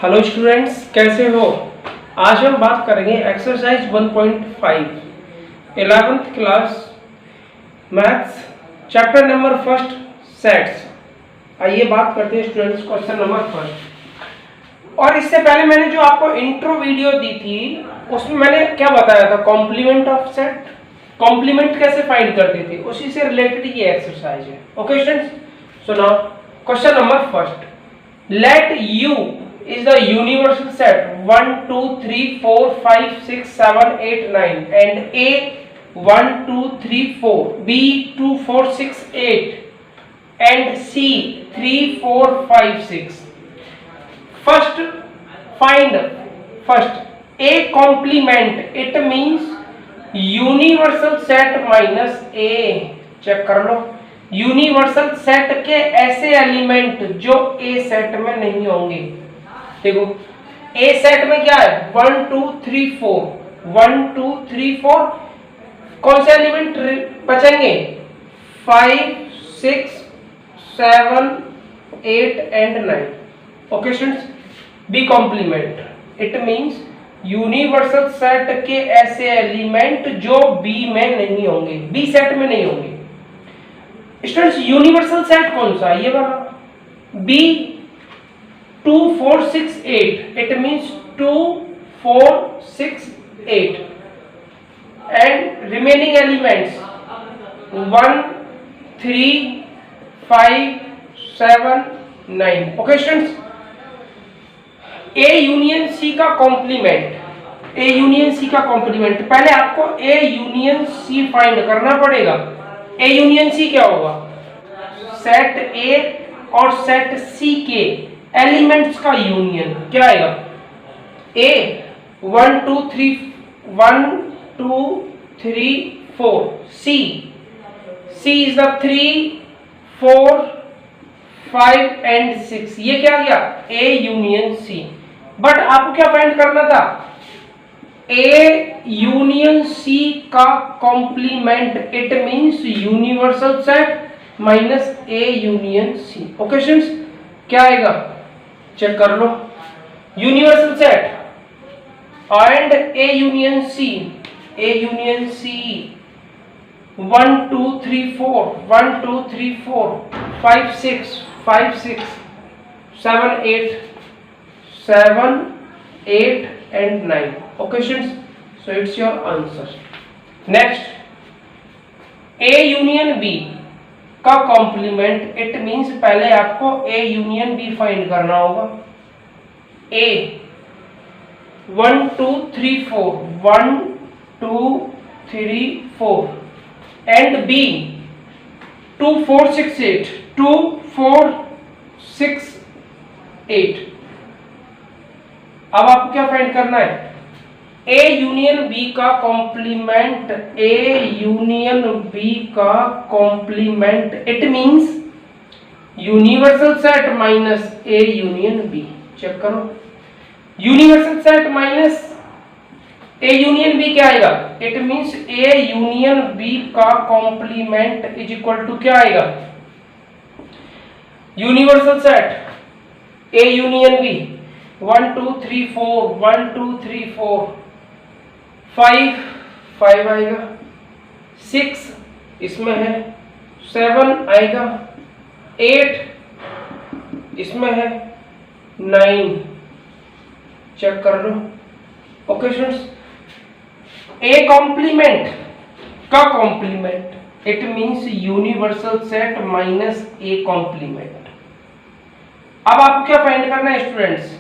Hello students, कैसे हो। आज हम बात करेंगे exercise 1.5 11th class maths chapter number first sets. आइए बात करते हैं स्टूडेंट्स क्वेश्चन नंबर फर्स्ट। और इससे पहले मैंने जो आपको इंट्रो वीडियो दी थी उसमें मैंने क्या बताया था, कॉम्प्लीमेंट ऑफ सेट, कॉम्प्लीमेंट कैसे फाइंड करते थे, उसी से रिलेटेड ये एक्सरसाइज है। Okay students, so now question number first, let U is the universal set 1 2 3 4 5 6 7 8 9 and A 1 2 3 4, B 2 4 6 8 and C 3 4 5 6. First find first A complement, it means universal set minus A. Check कर लो, universal set के ऐसे element जो ए set में नहीं होंगे। देखो ए set में क्या है, 1 2 3 4, 1 2 3 4, कौन से एलिमेंट बचेंगे, 5 6 7 8 and 9। Okay students, B complement, it means universal set के ऐसे एलिमेंट जो बी में नहीं होंगे, बी सेट में नहीं होंगे। स्टूडेंट्स यूनिवर्सल सेट कौन सा, ये वाला B 2 4 6 8, it means 2 4 6 8 and remaining elements 1 3 5 7 9। Okay students, A union C का कॉम्प्लीमेंट, ए यूनियन सी का कॉम्प्लीमेंट, पहले आपको ए यूनियन सी फाइंड करना पड़ेगा। ए यूनियन सी क्या होगा, सेट ए और सेट सी के एलिमेंट्स का यूनियन। क्या आएगा, ए 1 2 3 1 2 3 4, सी इज द 3 4 5 एंड 6। ये क्या गया, ए यूनियन सी। बट आपको क्या फाइंड करना था, ए यूनियन सी का complement, it means universal set minus A union C. Okay students, क्या आएगा चेक कर लो, universal set and A union C, A union C 1 2 3 4, 1 2 3 4 5 6 5 6 7 8 7 8 and 9. Okay students, so it's your answer. Next, A union B का complement, it means पहले आपको A union B find करना होगा। A 1 2 3 4, 1 2 3 4 and B 2 4 6 8, 2 4 6 8। अब आपको क्या फाइंड करना है, ए यूनियन बी का कॉम्प्लीमेंट, ए यूनियन बी का complement, it means universal set minus A union B. Check करो, universal set minus A union B क्या आएगा, it means A union B का कॉम्प्लीमेंट इज इक्वल टू क्या आएगा, universal set A union B 1 2 3 4, 1 2 3 4 5 5 आएगा, 6 इसमें है, 7 आएगा, 8 इसमें है, 9। चेक कर लो। ओके स्टूडेंट्स, ए कॉम्प्लीमेंट का complement, it means universal set minus A complement. अब आपको क्या फाइंड करना है स्टूडेंट्स,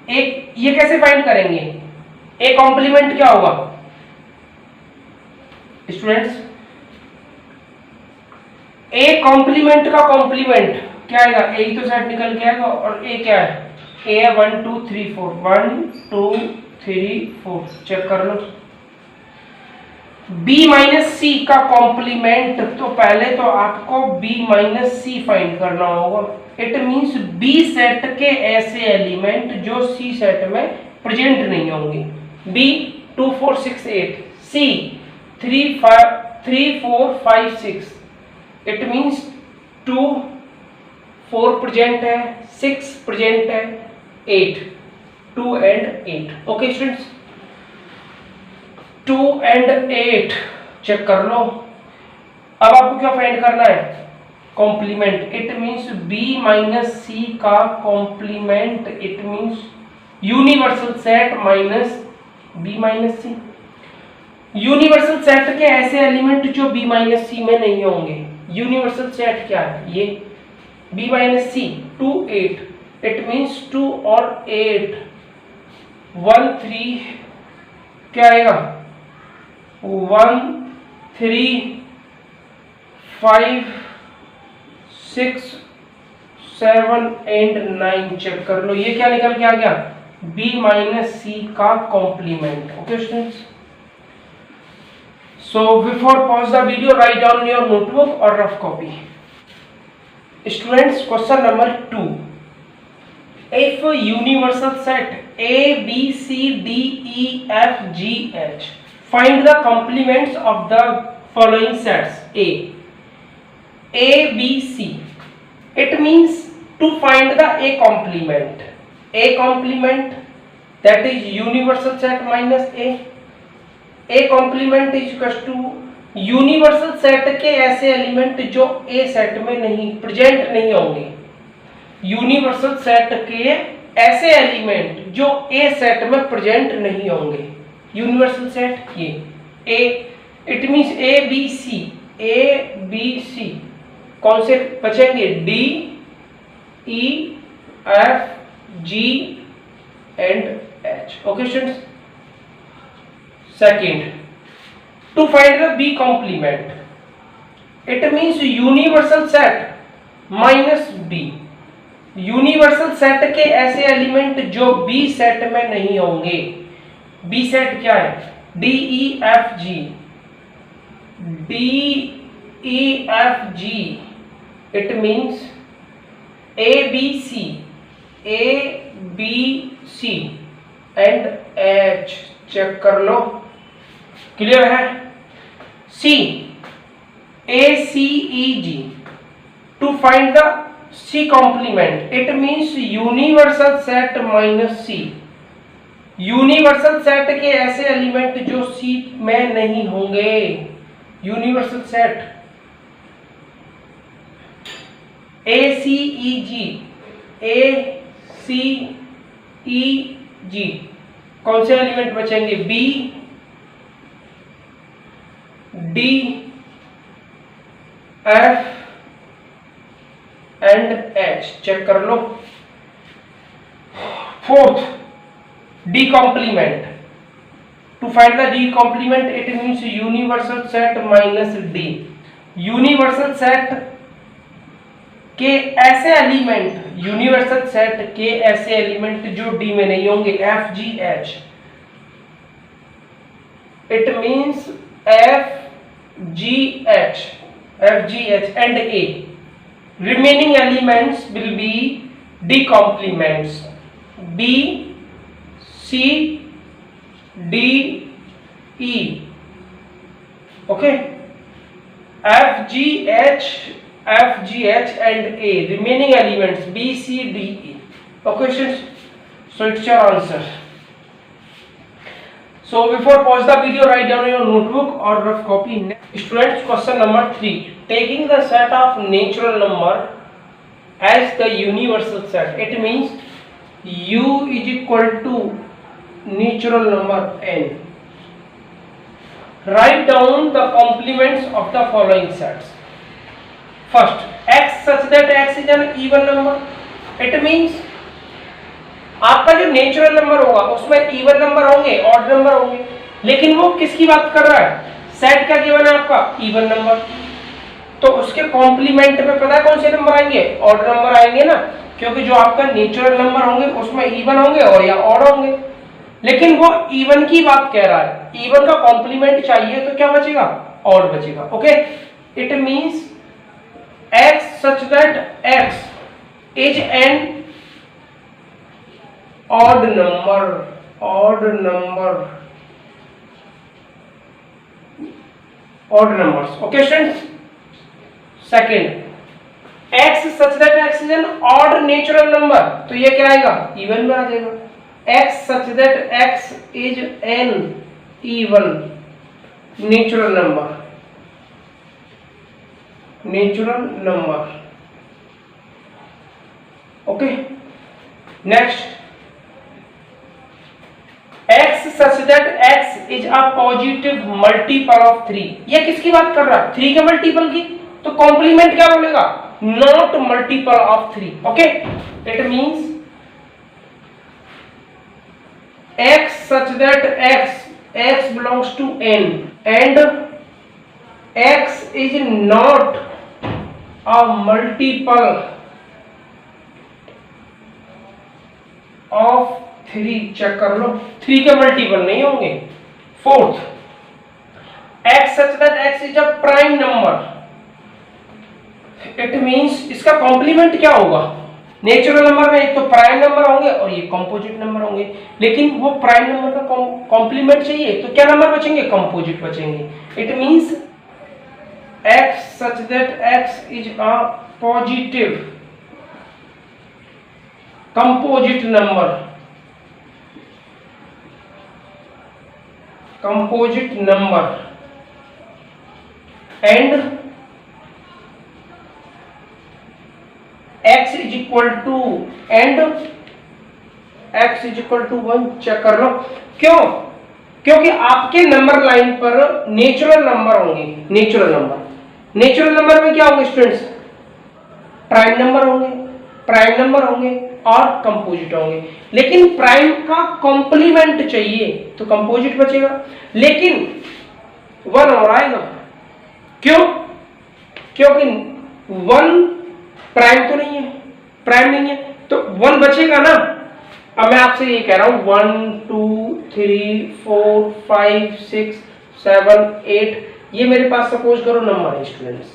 एक ये कैसे फाइंड करेंगे, ए कॉम्प्लीमेंट क्या होगा स्टूडेंट्स, ए कॉम्प्लीमेंट का कॉम्प्लीमेंट क्या आएगा, ए ही तो सेट निकल के आएगा और ए क्या है, ए 1 2 3 4, 1 2 3 4। चेक कर लो, बी माइनस सी का कॉम्प्लीमेंट, तो पहले तो आपको बी माइनस सी फाइंड करना होगा। इट मींस बी सेट के ऐसे एलिमेंट जो सी सेट में प्रेजेंट नहीं होंगे। B 2 4 6 8, C 3 4 5 6, it means 2 4 present है, 6 प्रेजेंट है, 8, 2 and 8। Okay students, 2 and 8 check कर लो। अब आपको क्या फाइंड करना है? Complement. It means B minus C का complement, it means universal set minus B minus C. Universal set के ऐसे एलिमेंट जो बी माइनस सी में नहीं होंगे। यूनिवर्सल सेट क्या है? ये B minus C, 2 8, it means 2 और 8, 1 3 क्या आएगा? 1 3 5 6 7 एंड 9 चेक कर लो। ये क्या निकल के आ गया? बी माइनस सी का complement. Okay students, so before pause the video, write down your notebook or rough copy. Students, question number 2. If a universal set A B C D E F G H, find the complements of the following sets. A B C, it means to find the A complement. A complement, that is universal set minus A complement is equal to universal set के ऐसे element जो ए set में नहीं present नहीं होंगे। Universal set के ऐसे element जो ए सेट में प्रेजेंट नहीं होंगे। यूनिवर्सल सेट ये A, it means A B C कौन से बचेंगे? D E F G and H. Okay students, second, to find the B complement, it means universal set minus B। Universal set के ऐसे element जो B set में नहीं होंगे। B set क्या है? D E F G, D E F G, it means A B C and H check कर लो। क्लियर है? C A C E G, to find the C complement, it means universal set minus C. Universal set के ऐसे element जो सी में नहीं होंगे। Universal set ए C E जी, कौन से एलिमेंट बचेंगे? B D F and H check कर लो। Fourth, D complement, to find the D complement, it means universal set minus D. Universal set के ऐसे एलिमेंट, यूनिवर्सल सेट के ऐसे एलिमेंट जो डी में नहीं होंगे। F G H, it means F G H and A. Remaining elements will be D complements, B C D E. Okay, F G H and A, remaining elements B, C, D, E. Okay students, so it's your answer. So before pause the video, write down your notebook or rough copy. Students, question number 3, taking the set of natural number as the universal set, it means U is equal to natural number n. Write down the complements of the following sets. First, x such that x is an even number, it means आपका जो natural number होगा उसमें even number होंगे, odd number होंगे, लेकिन वो किसकी बात कर रहा है? सेट क्या गिवन है आपका? Even number. तो उसके कॉम्प्लीमेंट में पता है कौन से नंबर आएंगे? ऑड नंबर आएंगे ना, क्योंकि जो आपका नेचुरल नंबर होंगे उसमें इवन होंगे और या ऑड होंगे, लेकिन वो इवन की बात कह रहा है। इवन का कॉम्प्लीमेंट चाहिए तो क्या बचेगा? ऑड बचेगा। Okay, it means x such that x is an odd numbers. Okay students, second, x such that x is an odd natural number, तो ये क्या आएगा, इवन में आ जाएगा। x such that x is an even natural number, natural number. Okay, next, x such that x is a positive multiple of 3। ये किसकी बात कर रहा है, 3 के मल्टीपल की, तो कॉम्प्लीमेंट क्या बोलेगा, not multiple of 3। Okay, it means x such that x belongs to n and x is not a multiple of 3। Check कर लो, 3 के मल्टीपल नहीं होंगे। Fourth, x such that x is a prime number, it means इसका complement क्या होगा, natural number में एक तो प्राइम नंबर होंगे और ये कंपोजिट नंबर होंगे, लेकिन वो प्राइम नंबर का कॉम्प्लीमेंट चाहिए तो क्या नंबर बचेंगे, कंपोजिट बचेंगे। It means x such that x is a positive composite number, composite number and x is equal to and x is equal to 1। Check कर लो, क्यों, क्योंकि आपके नंबर लाइन पर नेचुरल नंबर होंगे। नेचुरल नंबर में क्या होंगे स्टूडेंट्स, प्राइम नंबर होंगे, प्राइम नंबर होंगे और कंपोजिट होंगे, लेकिन प्राइम का कॉम्प्लीमेंट चाहिए तो कंपोजिट बचेगा, लेकिन 1 और आएगा। क्यों, क्योंकि 1 प्राइम तो नहीं है, प्राइम नहीं है तो 1 बचेगा ना। अब मैं आपसे ये कह रहा हूं 1 2 3 4 5 6 7 8, ये मेरे पास सपोज करो नंबर है स्टूडेंट्स,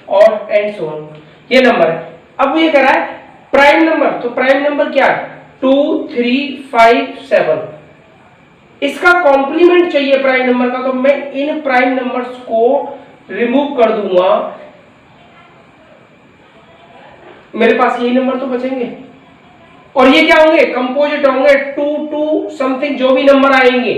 और एंड सो ऑन, ये नंबर है। अब वो ये कह रहा है प्राइम नंबर, तो प्राइम नंबर क्या है 2 3 5 7, इसका कॉम्प्लीमेंट चाहिए प्राइम नंबर का, तो मैं इन प्राइम नंबर्स को रिमूव कर दूंगा, मेरे पास यही नंबर तो बचेंगे, और ये क्या होंगे, कंपोजिट होंगे, 2 2 समथिंग जो भी नंबर आएंगे।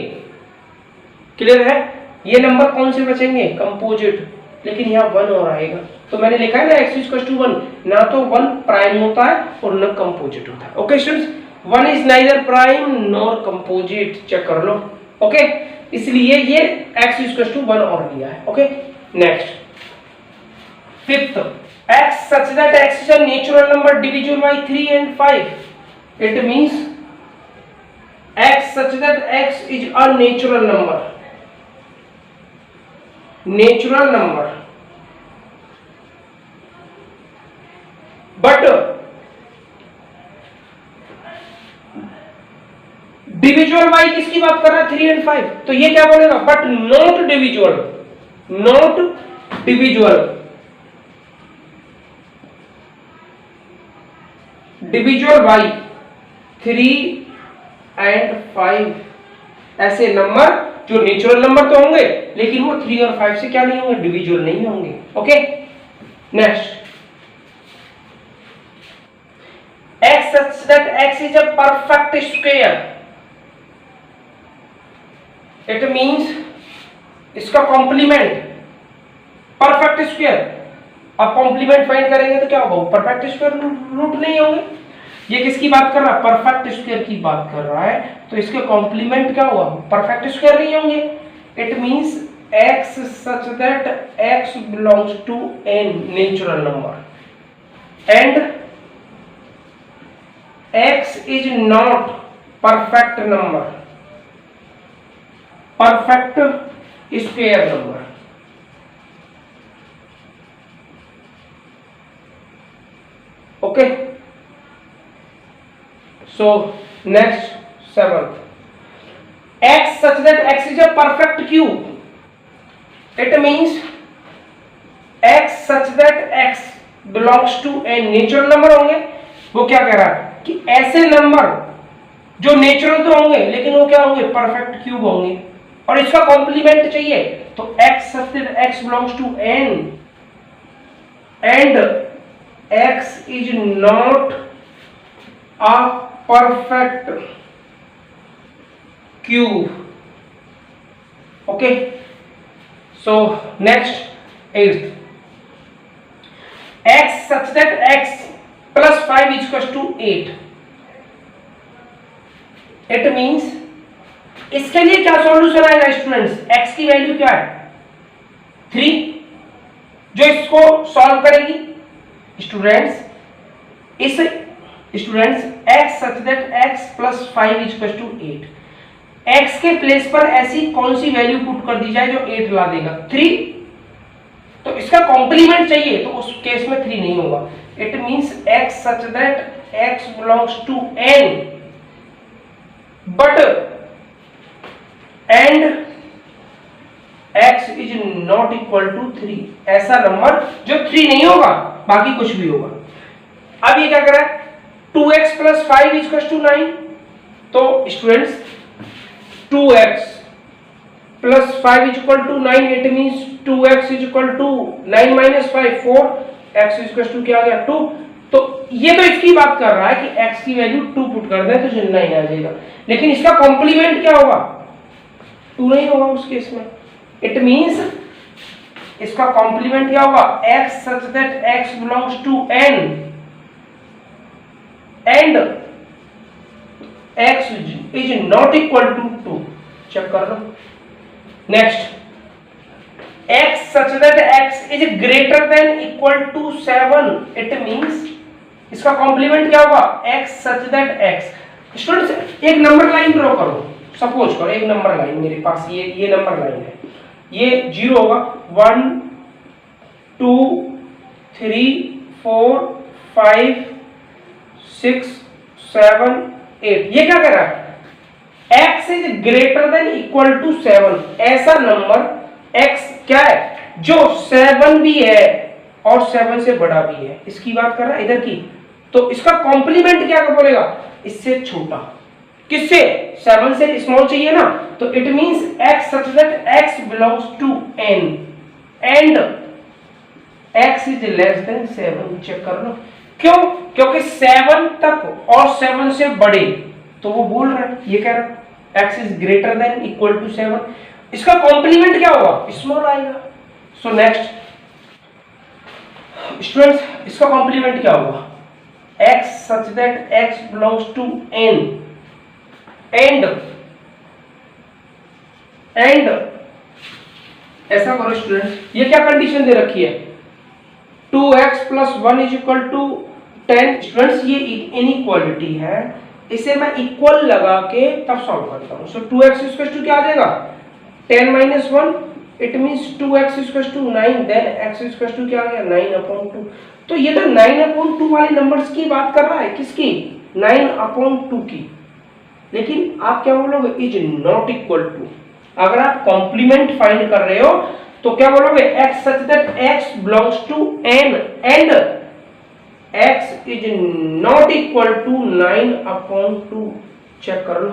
क्लियर है, ये नंबर कौन से बचेंगे, कंपोजिट, लेकिन यहाँ 1 और आएगा, तो मैंने लिखा है ना x इक्वल टू 1, ना तो 1 प्राइम होता है और न कंपोजिट होता है। Okay students, 1 is neither prime nor composite, check कर लो। ओके, इसलिए ये x इक्वल टू 1 और लिया है। Okay, next, fifth, x such that x is a natural number divisible by 3 and 5, it means x such that x is a natural number, but डिविजुअल by किसकी बात कर रहा है, 3 and 5, तो ये क्या बोलेगा, बट नॉट डिविजुअल, डिविजुअल बाई 3 and 5, ऐसे नंबर जो नेचुरल नंबर तो होंगे लेकिन वो 3 और 5 से क्या नहीं होंगे, डिविजुअल नहीं होंगे। Okay, next, x such that x is a perfect square, it means इसका कॉम्प्लीमेंट परफेक्ट स्क्वायर। अब कॉम्प्लीमेंट फाइंड करेंगे तो क्या होगा, परफेक्ट स्क्वायर रूट नहीं होंगे। ये किसकी बात कर रहा है, परफेक्ट स्क्वायर की बात कर रहा है, तो इसके कॉम्प्लीमेंट क्या हुआ, परफेक्ट स्क्वायर नहीं होंगे। It means x such that x belongs to n natural number and x is not perfect number, perfect square number। okay, so next, seventh, x such that x is a perfect cube, it means x such that x belongs to n natural number होंगे। वो क्या कह रहा है कि ऐसे number जो natural तो होंगे लेकिन वो क्या होंगे, परफेक्ट क्यूब होंगे, और इसका कॉम्प्लीमेंट चाहिए तो x such that x belongs to n and x is not a perfect cube. Okay, so next, eighth, x such that x plus 5 is equals to 8. It means इसके लिए क्या solution आएगा students? x की value क्या है? 3, जो इसको solve करेगी स्टूडेंट्स, इस students x such that x plus 5 is equal to 8, x के प्लेस पर ऐसी कौन सी वैल्यू पुट कर दी जाए जो 8 ला देगा? 3। तो इसका कॉम्प्लीमेंट चाहिए तो उस केस में 3 नहीं होगा। It means x such that x belongs to n but and x is not equal to 3, ऐसा नंबर जो 3 नहीं होगा, बाकी कुछ भी होगा। अब ये क्या कर रहा है? 2x plus 5 is equal to 9। तो students 2x plus 5 is equal to 9, it means 2x is equal to 9 minus 5 4, x is equal to क्या आ गया? 2। तो ये तो इसकी बात कर रहा है कि x की वैल्यू 2 पुट कर दें तो 9 आ जाएगा, लेकिन इसका कॉम्प्लीमेंट क्या होगा? 2 नहीं होगा उस केस में। इट मींस इसका कॉम्प्लीमेंट क्या होगा? x such that x belongs to n and x is not equal to 2। Check कर लो। Next, x such that x is greater than equal to 7, it means इसका कॉम्प्लीमेंट क्या होगा? x such that x। Students एक number line draw करो, suppose करो एक number line मेरे पास ये नंबर लाइन है, ये 0 होगा, 1 2 3 4 5 6 7 8। ये क्या कर रहा है? x is greater than equal to 7, ऐसा नंबर x क्या है जो 7 भी है और 7 से बड़ा भी है, इसकी बात कर रहा है इधर की। तो इसका कॉम्प्लीमेंट क्या बोलेगा? इससे छोटा। किससे? 7 से स्मॉल चाहिए ना, तो it means x such that x belongs to n and x is less than 7। Check कर लो। क्यों? क्योंकि 7 तक और 7 से बड़े, तो वो बोल रहा है, ये कह रहा है x is greater than equal to 7। इसका कॉम्प्लीमेंट क्या होगा? स्मॉल आएगा। सो नेक्स्ट स्टूडेंट्स, इसका कॉम्प्लीमेंट क्या होगा? x such that x belongs to n and ऐसा करो स्टूडेंट्स, ये क्या कंडीशन दे रखी है? 2x plus 1 is equal to 10। Students ये इनइक्वालिटी है, इसे मैं इक्वल लगा के तब सॉल्व करता हूं। सो 2x इज इक्वल टू क्या आ जाएगा? 10 minus 1, it means 2x is equal to 9, then x is equal to क्या आ गया? 9/2। तो ये तो 9/2 वाले नंबर्स की बात कर रहा है, किसकी? 9/2 की। लेकिन आप क्या बोलोगे? Is not equal to. अगर आप कॉम्प्लीमेंट फाइंड कर रहे हो तो क्या बोलोगे? x such that x belongs to n and x is not equal to 9/2। Check कर लो,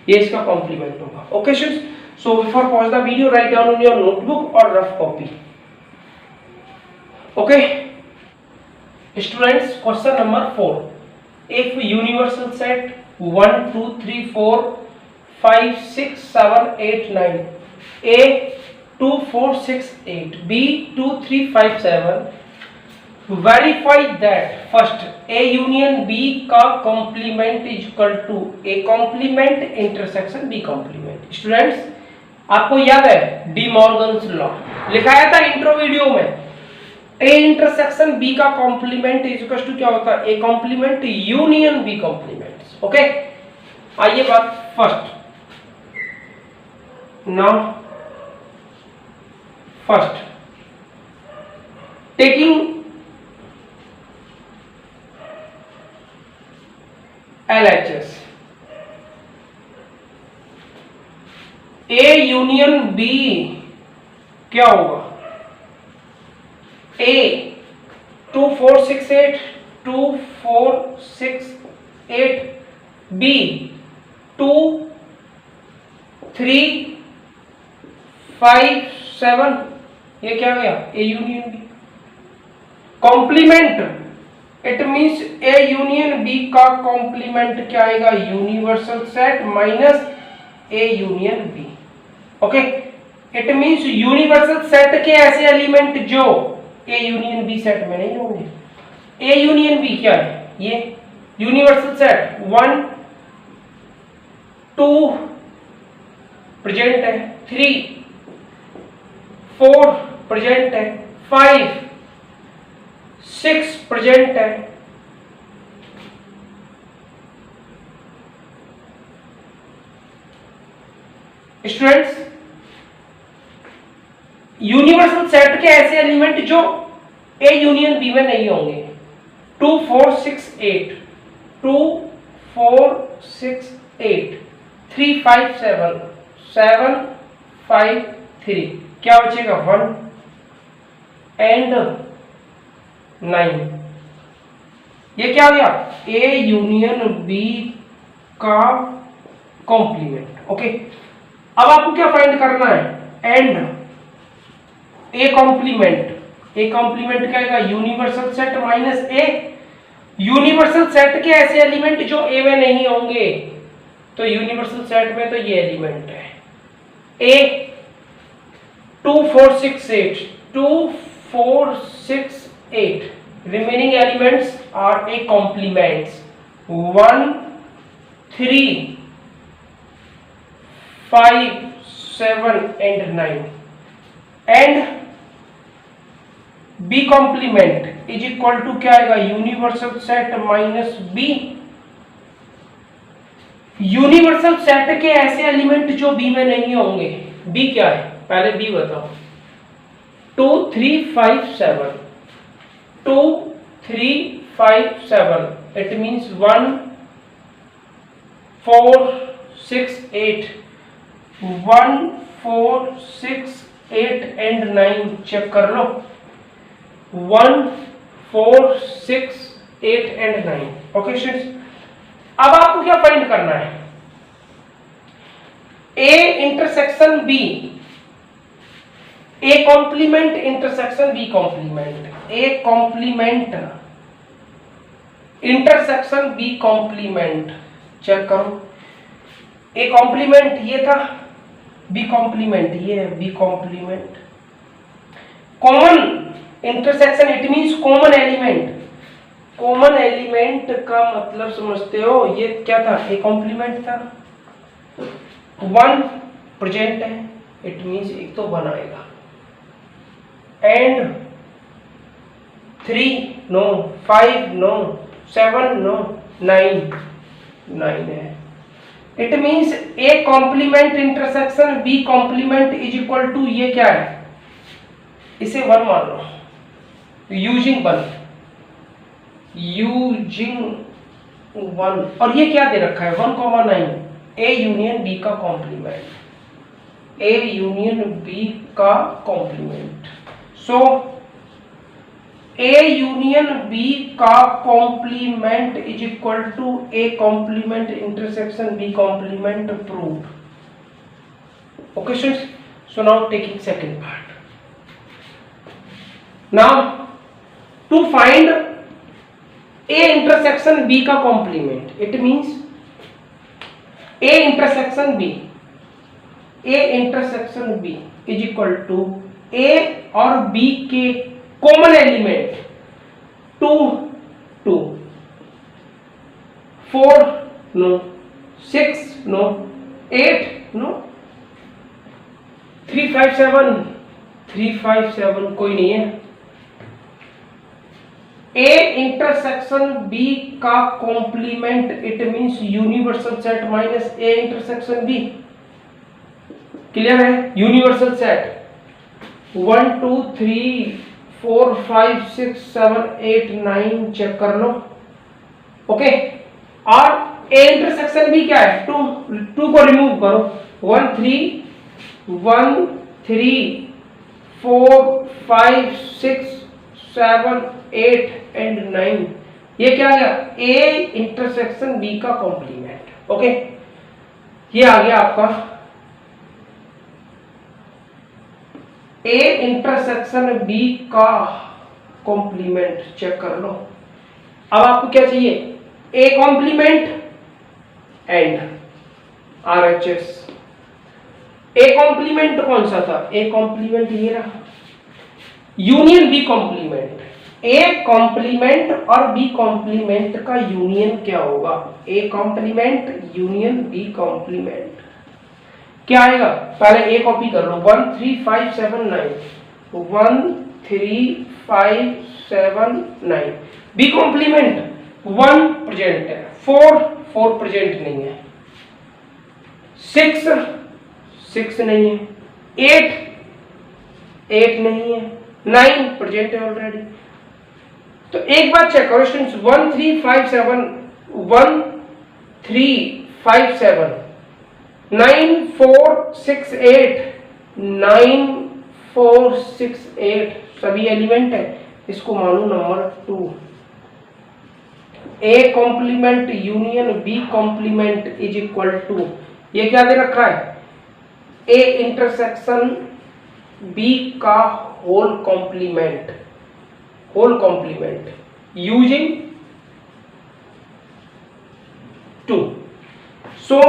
ये इसका कॉम्प्लीमेंट होगा। Okay students, so before pause the video, write down on your notebook or rough copy। okay students, question number 4, if universal set 1 2 3 4 5 6 7 8 9, a 2 4 6 8, b 2 3 5 7, verify that first a union b का complement is equal to a complement intersection b complement। Students आपको याद है D Morgan's law लिखाया था intro video में, A intersection B का complement is equal to क्या होता है? A complement union B complement. Okay, आइए बात first. Now first taking LHS, A union B क्या होगा? ए 2 4 6 8 2 4 6 8, बी 2 3 5 7, ये क्या गया? A union B. Complement it means A union B का कॉम्प्लीमेंट क्या आएगा, universal set minus A union B. Okay, it means universal set के ऐसे एलिमेंट जो ए यूनियन बी सेट में नहीं होंगे। ए यूनियन बी क्या है, ये यूनिवर्सल सेट 1 2 प्रेजेंट है, 3 4 प्रेजेंट है, 5 6 प्रेजेंट है, स्टूडेंट्स यूनिवर्सल सेट के ऐसे एलिमेंट जो ए यूनियन बी में नहीं होंगे, 2 4 6 8 2 4 6 8 3 5 7 7 5 3, क्या बचेगा 1 एंड 9। ये क्या हो गया, ए यूनियन बी का कॉम्प्लीमेंट। ओके, अब आपको क्या फाइंड करना है, and A complement. A complement क्या आएगा, universal set minus A, universal set के ऐसे एलिमेंट जो ए में नहीं होंगे, तो यूनिवर्सल सेट में तो ये एलिमेंट है ए 2 4 6 8 2 4 6 8, remaining elements are a complements 1 3 5 7 and 9, and B complement is equal to क्या आएगा, universal set minus B. Universal set के ऐसे एलिमेंट जो बी में नहीं होंगे, बी क्या है पहले बी बताओ, 2 3 5 7 2 3 5 7, इट मींस 1 4 6 8 1 4 6 8 एंड 9, चेक कर लो 1 4 6 8 एंड 9। ओके स्टूडेंट्स, अब आपको क्या फाइंड करना है, A intersection B, A complement intersection B complement, A complement intersection B complement, check करो ए कॉम्प्लीमेंट ये था, बी कॉम्प्लीमेंट ये है, B complement common intersection, it means common element. Common element का मतलब समझते हो, ये क्या था, ए कॉम्प्लीमेंट था, 1 प्रेजेंट है, इट मींस एक तो 1 आएगा, एंड 3 नो, 5 नो, 7 नो, 9 है, it means A complement intersection B complement is equal to ये क्या है, इसे 1 मान लो, यूजिंग 1 और ये क्या दे रखा है 1,9, ए यूनियन बी का कॉम्प्लीमेंट, ए यूनियन बी का complement. So A union B का complement is equal to A complement intersection B complement proved. Okay students, so now taking second part. Now to find A intersection B का complement, it means A intersection B is equal to A और B के common element 2 2 4 no 6 no 8 no 3 5 7 कोई नहीं है। A intersection B का complement, it means universal set minus A intersection B, clear है, universal set 1 2 3 4 5 6 7 8 9, check कर लो। Okay, और ए इंटरसेक्शन बी क्या है, 2 को रिमूव करो, 1 3 4 5 6 7 8 एंड 9, ये क्या आ गया, ए इंटरसेक्शन बी का कॉम्प्लीमेंट। ओके, ये आ गया आपका ए इंटरसेक्शन बी का कॉम्प्लीमेंट, चेक कर लो। अब आपको क्या चाहिए, A complement and RHS। A complement कौन सा था, ए कॉम्प्लीमेंट ये रहा, union B complement. A complement और बी कॉम्प्लीमेंट का यूनियन क्या होगा, A complement union B complement क्या आएगा, पहले ए कॉपी कर लो, 1 3 5 7 9, 1 3 5 7 9। बी कॉम्प्लीमेंट 1 प्रेजेंट है, 4 प्रेजेंट नहीं है, 6 नहीं है, 8 नहीं है, 9 प्रेजेंट है ऑलरेडी। तो एक बात चेक करो स्टूडेंट्स, 1 3 5 7 1 3 5 7 9 4 6 8 9 4 6 8 सभी एलिमेंट है, इसको मानो number 2। A complement union B complement is equal to, ये क्या दे रखा है, ए इंटरसेक्शन बी का whole complement using 2। So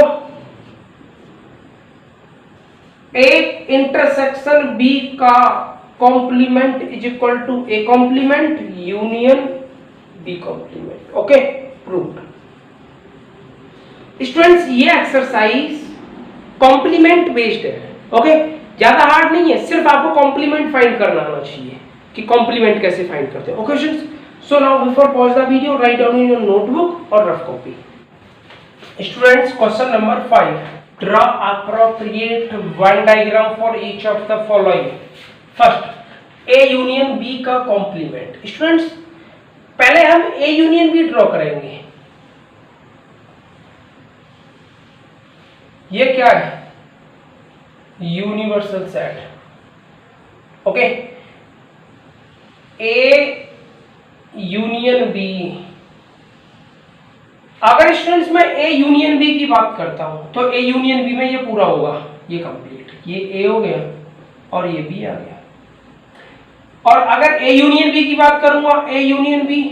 A intersection B का complement is equal to A complement union B complement. Okay, proved. Students ये exercise complement based है, okay, ज्यादा हार्ड नहीं है, सिर्फ आपको कॉम्प्लीमेंट फाइंड करना आना चाहिए कि कॉम्प्लीमेंट कैसे फाइंड करते हैं। Okay students, so now before pause the video write down in your notebook और rough copy. Students question number 5, draw appropriate Venn diagram for each of the following। First, A union B का complement. Students पहले हम ए union B draw करेंगे। ये क्या है, universal set. Okay, A union B, अगर students मैं ए यूनियन बी की बात करता हूं तो ए यूनियन बी में ये पूरा होगा, ये कंप्लीट, ये ए हो गया और ये बी आ गया। और अगर ए यूनियन बी की बात करूंगा, ए यूनियन बी,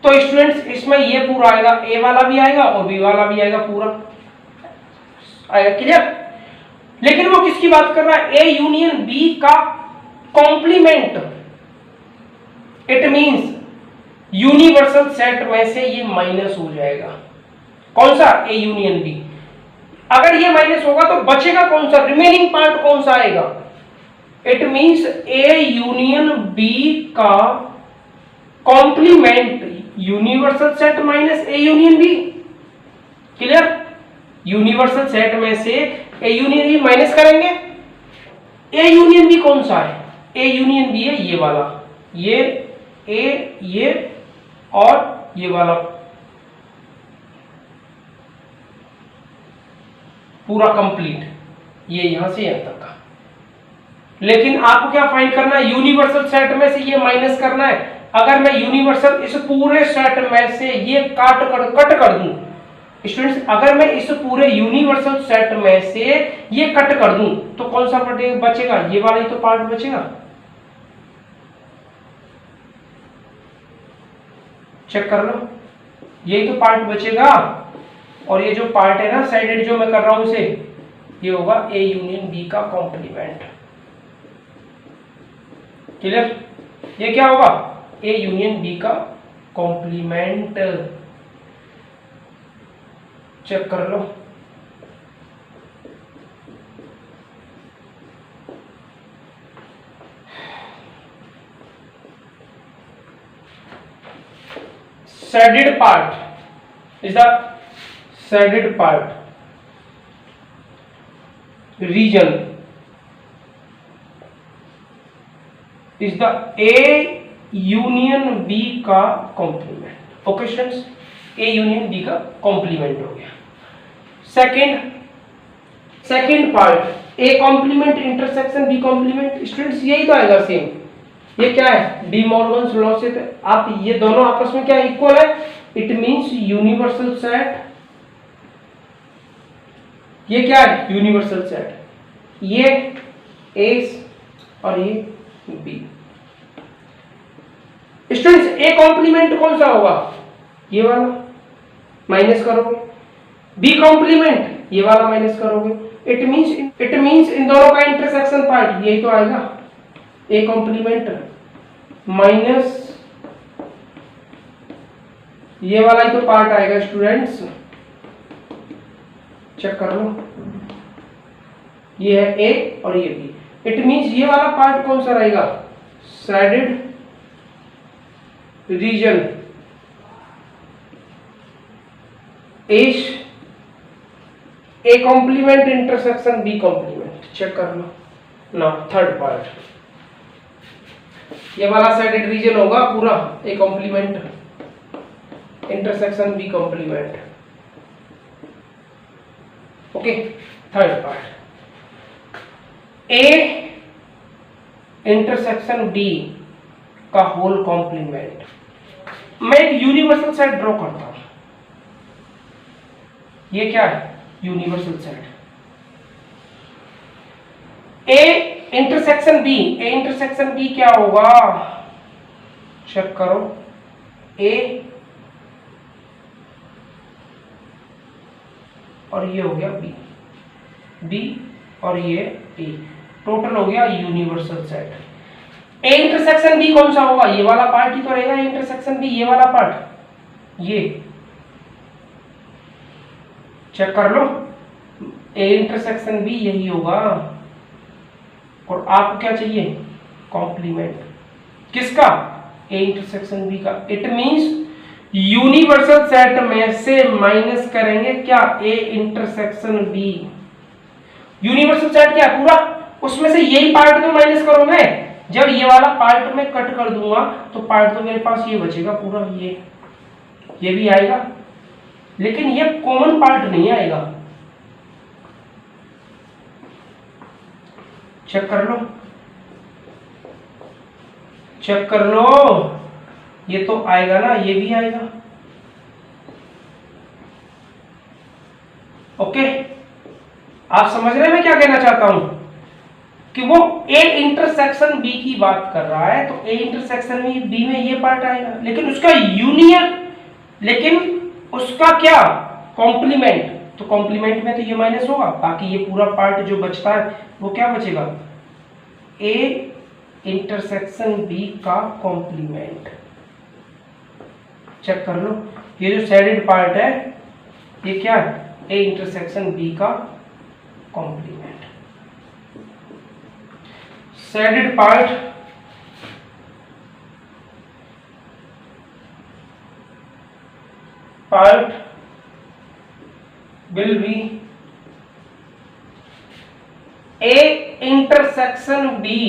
तो स्टूडेंट्स इसमें ये पूरा आएगा, ए वाला भी आएगा और बी वाला भी आएगा, पूरा आएगा। क्लियर? लेकिन वो किसकी बात कर रहा है, ए यूनियन बी का complement. It means universal set में से ये माइनस हो जाएगा। कौन सा, ए यूनियन बी। अगर ये माइनस होगा तो बचेगा कौन सा, रिमेनिंग पार्ट कौन सा आएगा, it means A union B का complement universal set minus A union B. Clear? Universal set में से ए यूनियन बी माइनस करेंगे। ए यूनियन बी कौन सा है, ए यूनियन बी है ये वाला, ये ए, ये और ये वाला पूरा कंप्लीट, ये यहां से यहां तक का। लेकिन आपको क्या फाइंड करना है, यूनिवर्सल सेट में से ये माइनस करना है। अगर मैं यूनिवर्सल इस पूरे सेट में से ये कट कर दूं स्टूडेंट्स, अगर मैं इस पूरे यूनिवर्सल सेट में से ये कट कर दूं तो कौन सा पार्ट बचेगा, ये वाला ही तो पार्ट बचेगा। चेक कर लो, यही तो पार्ट बचेगा। और ये जो पार्ट है ना साइडेड जो मैं कर रहा हूं इसे, ये होगा ए यूनियन बी का कॉम्प्लीमेंट। क्लियर? ये क्या होगा, ए यूनियन बी का कॉम्प्लीमेंट। चेक कर लो, shaded part is the shaded part region is the A union B का complement. Okay students, A union B का कॉम्प्लीमेंट हो गया। Second part A complement intersection B complement. Students यही तो आएगा same. ये क्या है, डी मॉर्गन्स लॉ से आप ये दोनों आपस में क्या इक्वल है, इट मींस यूनिवर्सल सेट। ये क्या है, यूनिवर्सल सेट, ये ए और ये बी। स्टूडेंट्स ए कॉम्प्लीमेंट कौन सा होगा, ये वाला, माइनस करोगे। बी कॉम्प्लीमेंट ये वाला माइनस करोगे। इट मींस इन दोनों का इंटरसेक्शन पार्ट यही तो आएगा, ए कॉम्प्लीमेंट माइनस ये वाला ही तो पार्ट आएगा स्टूडेंट्स, चेक कर लो, ये है ए और ये बी। इट मींस ये वाला पार्ट कौन सा रहेगा, shaded region is A complement intersection B complement, check कर लो ना। थर्ड पार्ट ये वाला शेडेड रीजन होगा पूरा A complement intersection B complement. Okay, third part A intersection B का होल कॉम्प्लीमेंट। मैं एक यूनिवर्सल सेट ड्रॉ करता हूं, ये क्या है, universal set. A intersection B, A intersection B क्या होगा, चेक करो, ए और ये हो गया बी, बी और ये ए, टोटल हो गया universal set. A intersection B कौन सा होगा, ये वाला पार्ट ही तो रहेगा, ए इंटरसेक्शन बी ये वाला पार्ट, ये चेक कर लो, ए इंटरसेक्शन बी यही होगा। और आपको क्या चाहिए, कॉम्प्लीमेंट किसका, ए इंटरसेक्शन बी का। इट मींस यूनिवर्सल सेट में से माइनस करेंगे क्या, A intersection B. Universal set क्या पूरा, उसमें से यही पार्ट तो माइनस करोगे। जब ये वाला पार्ट में कट कर दूंगा तो पार्ट तो मेरे पास ये बचेगा पूरा, ये भी आएगा, लेकिन ये कॉमन पार्ट नहीं आएगा। चेक कर लो, चेक कर लो, ये तो आएगा ना, ये भी आएगा। ओके, आप समझ रहे हैं मैं क्या कहना चाहता हूं, कि वो ए इंटरसेक्शन बी की बात कर रहा है, तो ए इंटरसेक्शन बी में ये पार्ट आएगा, लेकिन उसका यूनियन, लेकिन उसका क्या, कॉम्प्लीमेंट, तो कॉम्प्लीमेंट में तो ये माइनस होगा, बाकी ये पूरा पार्ट जो बचता है वो क्या बचेगा, ए इंटरसेक्शन बी का कॉम्प्लीमेंट। चेक कर लो, ये जो शेडेड पार्ट है ये क्या है, ए इंटरसेक्शन बी का complement. Shaded part will be A intersection B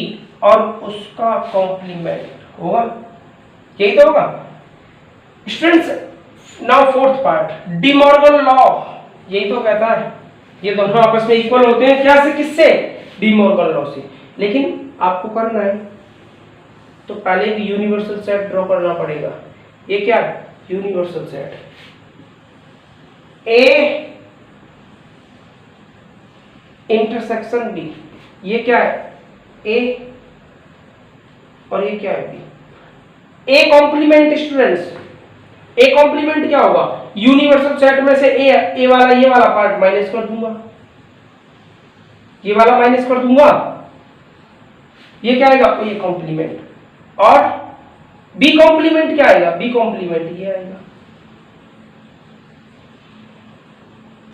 और उसका कॉम्प्लीमेंट होगा, यही तो होगा students. Now fourth part, De Morgan law, यही तो कहता है ये दोनों आपस में इक्वल होते हैं, क्या से, किससे, डी मॉर्गन लॉ से। लेकिन आपको करना है तो पहले एक यूनिवर्सल सेट ड्रॉ करना पड़ेगा। ये क्या है, universal set A intersection B, ये क्या है, ए और ये क्या है, B. A complement students, A complement क्या होगा, यूनिवर्सल सेट में से ए वाला ये वाला पार्ट माइनस कर दूंगा, ये वाला माइनस कर दूंगा, ये क्या आएगा, ये कॉम्प्लीमेंट। और बी कॉम्प्लीमेंट क्या आएगा, बी कॉम्प्लीमेंट ये आएगा।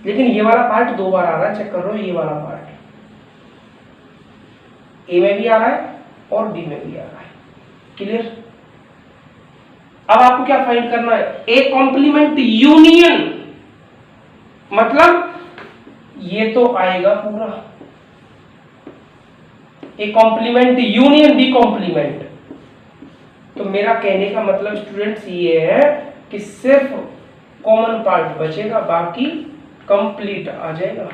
लेकिन ये वाला पार्ट दो बार आ रहा है, चेक कर लो, ये वाला पार्ट ए में भी आ रहा है और बी में भी आ रहा है, क्लियर। अब आपको क्या फाइंड करना है, ए कॉम्प्लीमेंट यूनियन, मतलब ये तो आएगा पूरा, A complement union B complement. तो मेरा कहने का मतलब स्टूडेंट्स ये है कि सिर्फ कॉमन पार्ट बचेगा, बाकी कंप्लीट आ जाएगा।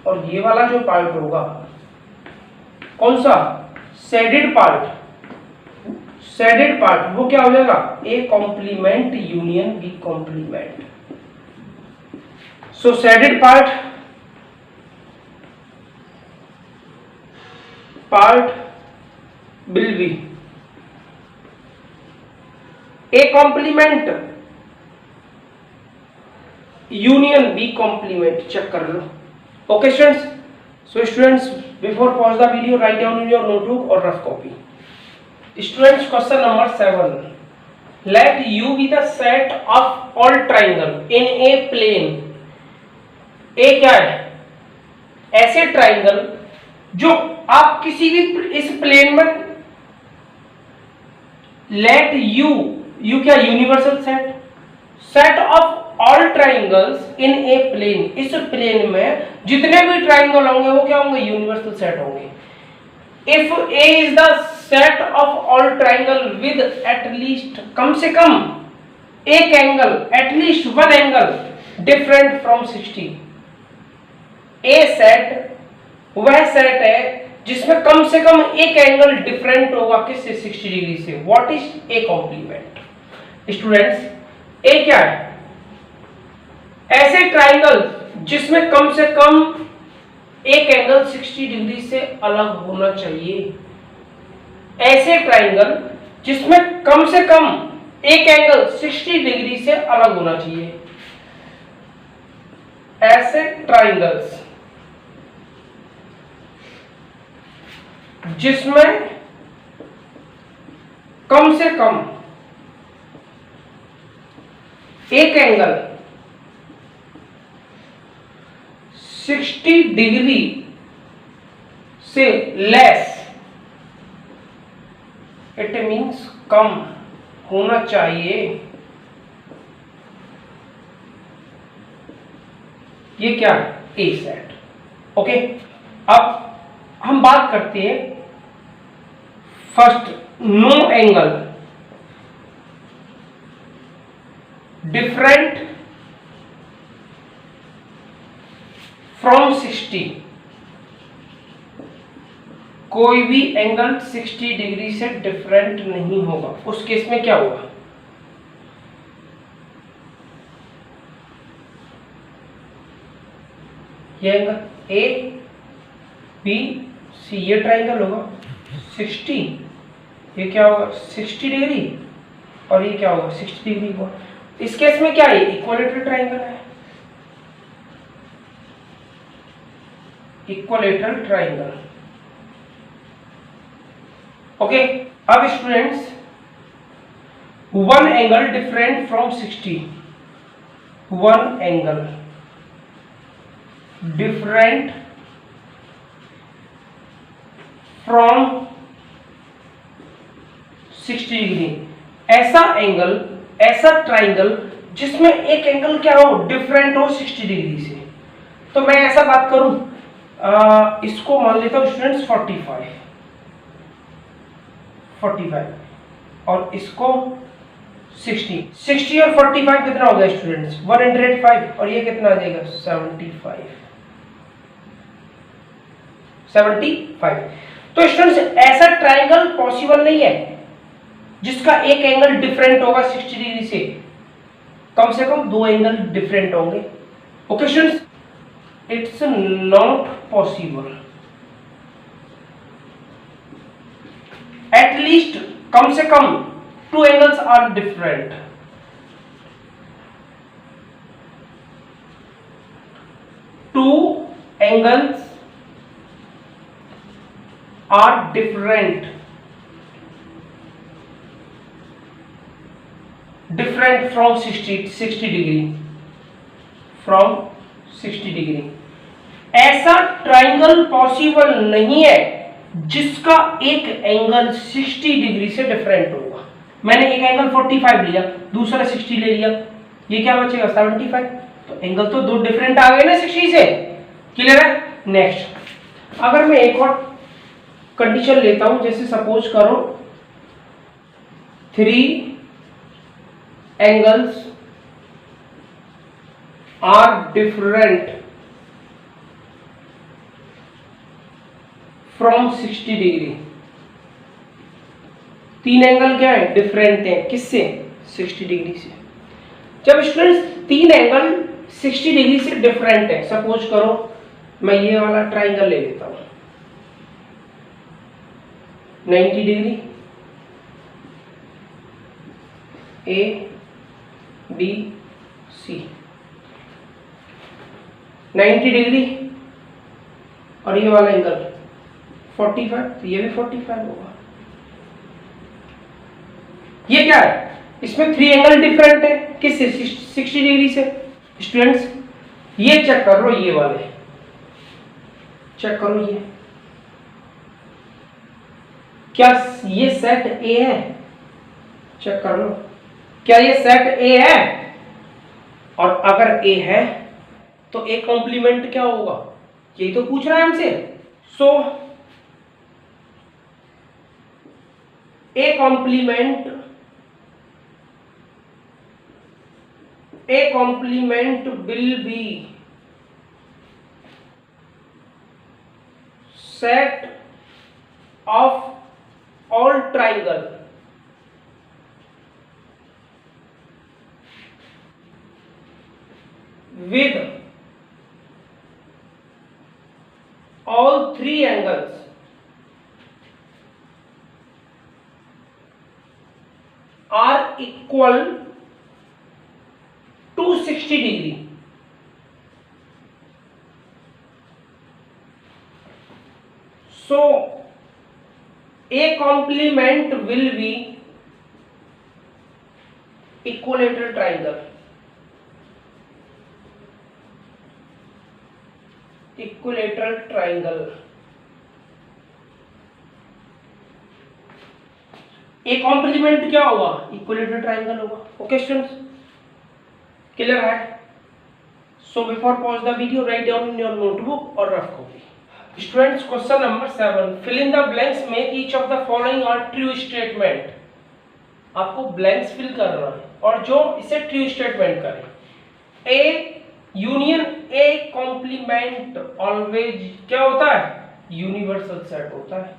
और ये वाला जो पार्ट होगा कौन सा, शेडेड पार्ट, शेडेड पार्ट वो क्या हो जाएगा, A complement union B complement. So shaded part will be A complement union B complement, check कर लो। Okay students, so students before pause the video write down in your notebook और rough copy. Students question number 7, let U be the set of all triangle in a plane। ए क्या है? ऐसे triangle जो आप किसी भी इस प्लेन में, लेट यू, यू क्या? Universal set, set of all triangles in a plane, इस प्लेन में जितने भी ट्राइंगल होंगे वो क्या होंगे? यूनिवर्सल सेट होंगे। If A is the set of all triangle with at least, कम से कम एक angle, at least one angle different from 60। A set वह सेट है जिसमें कम से कम एक एंगल डिफरेंट होगा किससे? 60 डिग्री से। What is A complement? Students, A क्या है? ऐसे ट्राइंगल जिसमें कम से कम एक एंगल 60 डिग्री से अलग होना चाहिए। ऐसे ट्राइंगल जिसमें कम से कम एक एंगल 60 डिग्री से अलग होना चाहिए। ऐसे ट्राइंगल्स जिसमें कम से कम एक एंगल 60 डिग्री से लेस, इट मीन्स कम होना चाहिए। ये क्या है? ए सेट। ओके, अब हम बात करते हैं first, no angle different from 60। कोई भी एंगल 60 डिग्री से डिफरेंट नहीं होगा। उस केस में क्या होगा? ये एंगल ए बी सी, ये ट्राइंगल होगा 60, ये क्या होगा? 60 डिग्री, और ये क्या होगा? 60 डिग्री होगा। इस केस में क्या है? इक्विलेटरल ट्राइंगल है, इक्विलेटरल ट्राइंगल। ओके, अब students, one angle different from 60, one angle different from 60 degree. ऐसा एंगल, ऐसा ट्राइंगल जिसमें एक एंगल क्या हो? डिफरेंट हो 60 डिग्री से। तो मैं ऐसा बात करूं, इसको मान लेता हूं स्टूडेंट्स 45, और इसको 60। 60 और 45 कितना हो गया स्टूडेंट्स? 105, और ये कितना आ जाएगा? 75। तो स्टूडेंट्स, ऐसा ट्राइंगल पॉसिबल नहीं है जिसका एक एंगल डिफरेंट होगा 60 डिग्री से। कम से कम दो एंगल डिफरेंट होंगे। Okay students, it's not possible. At least, कम से कम two angles are different. Two angles are different from 60 degree, from 60 degree. ऐसा ट्राइंगल पॉसिबल नहीं है जिसका एक एंगल 60 डिग्री से डिफरेंट होगा। मैंने एक एंगल 45 लिया, दूसरा 60 ले लिया, ये क्या बचेगा? 75। तो एंगल तो दो डिफरेंट आ गए ना 60 से। क्लियर है? नेक्स्ट, अगर मैं एक और कंडीशन लेता हूं, जैसे सपोज करो 3 angles are different from 60 degree. 3 angle क्या है? डिफरेंट है किससे? 60 डिग्री से। जब स्टूडेंट्स 3 एंगल 60 डिग्री से डिफरेंट है, सपोज करो मैं ये वाला ट्राइंगल ले लेता हूं 90 degree, A B C 90 degree और ये वाला एंगल 45, तो ये भी 45 होगा। ये क्या है, इसमें 3 एंगल डिफरेंट है, किससे? 60 डिग्री से। स्टूडेंट्स ये चेक कर लो, ये वाले चेक करो, ये क्या ये सेट ए है? चेक कर लो, क्या ये सेट ए है? और अगर ए है तो ए कॉम्प्लीमेंट क्या होगा, यही तो पूछ रहा है हमसे। So A complement will be set of all triangle with all 3 angles are equal to 60 degree. So a complement will be equilateral triangle. Equilateral triangle. a complement क्या होगा? Equilateral triangle होगा। Okay students, clear है? So before pause the video, write down in your notebook or rough copy. Students, question number 7. Fill in the blanks. Make each of the following are true statement. आपको blanks fill करना है और जो इसे true statement करे। A union A complement always क्या होता है? Universal set होता है।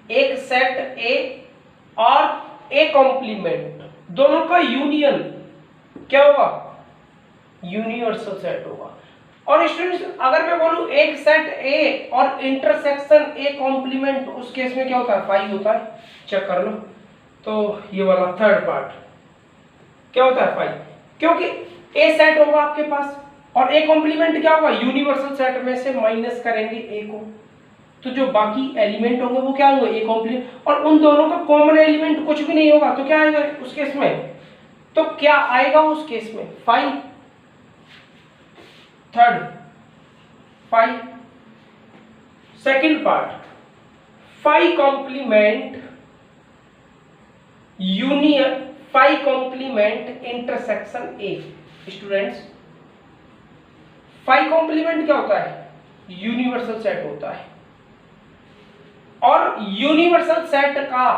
एक सेट A और A complement दोनों का यूनियन क्या होगा? यूनिवर्सल सेट होगा। और स्टूडेंट्स अगर मैं बोलूं एक सेट ए और इंटरसेक्शन ए कॉम्प्लीमेंट, उस केस में क्या होता है? 5 होता है। चेक कर लो, तो ये वाला थर्ड पार्ट क्या होता है? 5, क्योंकि ए सेट होगा आपके पास और ए कॉम्प्लीमेंट क्या होगा? यूनिवर्सल सेट में से माइनस करेंगे ए को, तो जो बाकी एलिमेंट होंगे वो क्या होंगे? ए कॉम्प्लीमेंट, और उन दोनों का कॉमन एलिमेंट कुछ भी नहीं होगा, तो क्या आएगा उस केस में? तो क्या आएगा उस केस में? 5 third 5। Second part 5 complement union 5 complement intersection A. Students 5 complement क्या होता है? यूनिवर्सल सेट होता है और यूनिवर्सल सेट का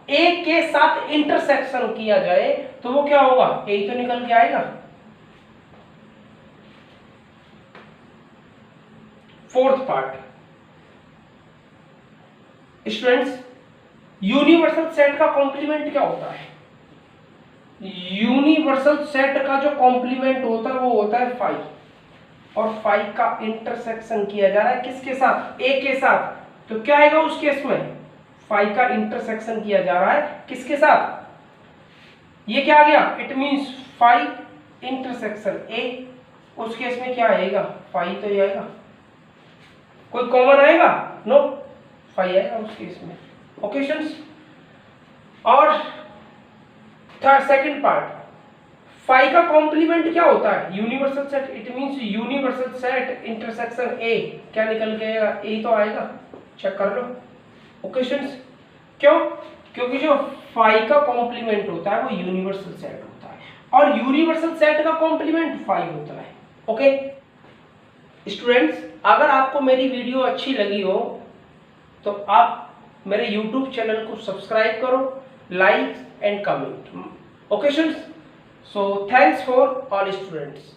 ए के साथ इंटरसेक्शन किया जाए तो वो क्या होगा? ए तो निकल के आएगा। Fourth part students universal set का कॉम्प्लीमेंट क्या होता है? यूनिवर्सल सेट का जो कॉम्प्लीमेंट होता है वो होता है 5 और 5 का इंटरसेक्शन किया जा रहा है किसके साथ? ए के साथ, तो क्या आएगा उस केस में? 5 का इंटरसेक्शन किया जा रहा है किसके साथ? ये क्या आ गया? इट मींस 5 इंटरसेक्शन ए, उस केस में क्या आएगा? 5 तो ये आएगा। कोई कॉमन आएगा? नो, 5 आएगा उस केस में। ओके स्टूडेंट्स, और थर्ड सेकंड पार्ट 5 का कॉम्प्लीमेंट क्या होता है? Universal set. It means universal set intersection A, क्या निकल के आएगा? ए तो आएगा। चेक कर लो। ओके स्टूडेंट्स, क्यों? क्योंकि जो 5 का कॉम्प्लीमेंट होता है वो यूनिवर्सल सेट होता है और यूनिवर्सल सेट का कॉम्प्लीमेंट 5 होता है। ओके स्टूडेंट्स, अगर आपको मेरी वीडियो अच्छी लगी हो तो आप मेरे YouTube चैनल को सब्सक्राइब करो, like and comment. Okay students, so thanks for all students.